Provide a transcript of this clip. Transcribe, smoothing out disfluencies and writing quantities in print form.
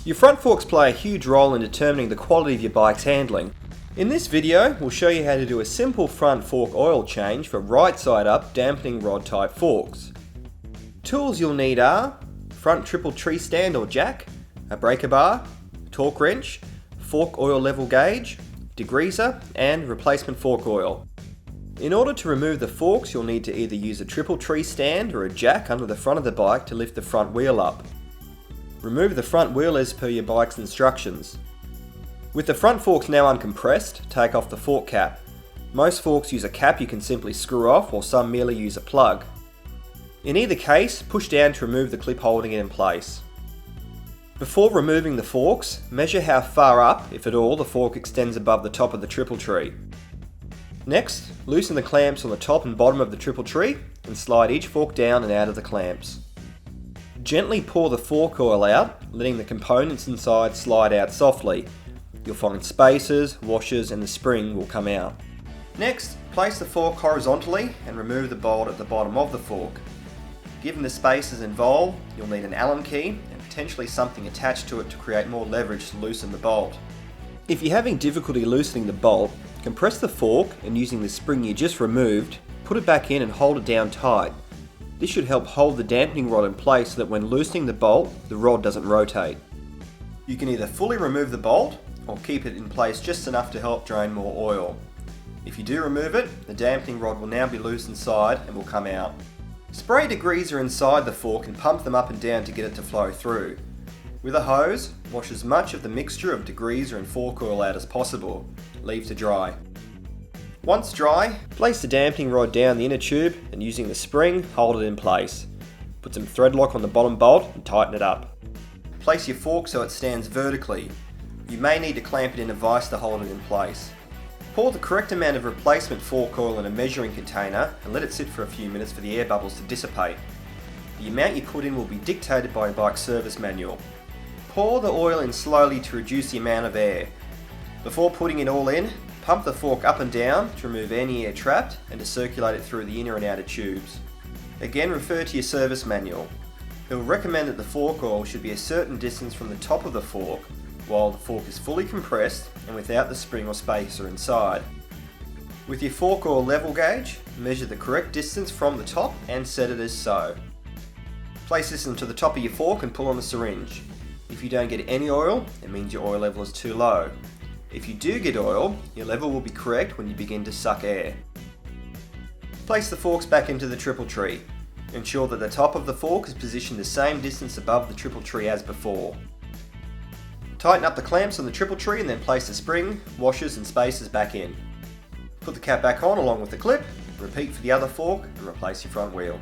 Your front forks play a huge role in determining the quality of your bike's handling. In this video, we'll show you how to do a simple front fork oil change for right side up dampening rod type forks. Tools you'll need are front triple tree stand or jack, a breaker bar, torque wrench, fork oil level gauge, degreaser and replacement fork oil. In order to remove the forks, you'll need to either use a triple tree stand or a jack under the front of the bike to lift the front wheel up. Remove the front wheel as per your bike's instructions. With the front forks now uncompressed, take off the fork cap. Most forks use a cap you can simply screw off, while some merely use a plug. In either case, push down to remove the clip holding it in place. Before removing the forks, measure how far up, if at all, the fork extends above the top of the triple tree. Next, loosen the clamps on the top and bottom of the triple tree and slide each fork down and out of the clamps. Gently pour the fork oil out, letting the components inside slide out softly. You'll find spacers, washers and the spring will come out. Next, place the fork horizontally and remove the bolt at the bottom of the fork. Given the spaces involved, you'll need an Allen key and potentially something attached to it to create more leverage to loosen the bolt. If you're having difficulty loosening the bolt, compress the fork and using the spring you just removed, put it back in and hold it down tight. This should help hold the dampening rod in place so that when loosening the bolt, the rod doesn't rotate. You can either fully remove the bolt or keep it in place just enough to help drain more oil. If you do remove it, the dampening rod will now be loose inside and will come out. Spray degreaser inside the fork and pump them up and down to get it to flow through. With a hose, wash as much of the mixture of degreaser and fork oil out as possible. Leave to dry. Once dry, place the dampening rod down the inner tube and using the spring, hold it in place. Put some thread lock on the bottom bolt and tighten it up. Place your fork so it stands vertically. You may need to clamp it in a vise to hold it in place. Pour the correct amount of replacement fork oil in a measuring container and let it sit for a few minutes for the air bubbles to dissipate. The amount you put in will be dictated by your bike's service manual. Pour the oil in slowly to reduce the amount of air. Before putting it all in, pump the fork up and down to remove any air trapped and to circulate it through the inner and outer tubes. Again, refer to your service manual. It will recommend that the fork oil should be a certain distance from the top of the fork while the fork is fully compressed and without the spring or spacer inside. With your fork oil level gauge, measure the correct distance from the top and set it as so. Place this into the top of your fork and pull on the syringe. If you don't get any oil, it means your oil level is too low. If you do get oil, your level will be correct when you begin to suck air. Place the forks back into the triple tree. Ensure that the top of the fork is positioned the same distance above the triple tree as before. Tighten up the clamps on the triple tree and then place the spring, washers and spacers back in. Put the cap back on along with the clip, repeat for the other fork and replace your front wheel.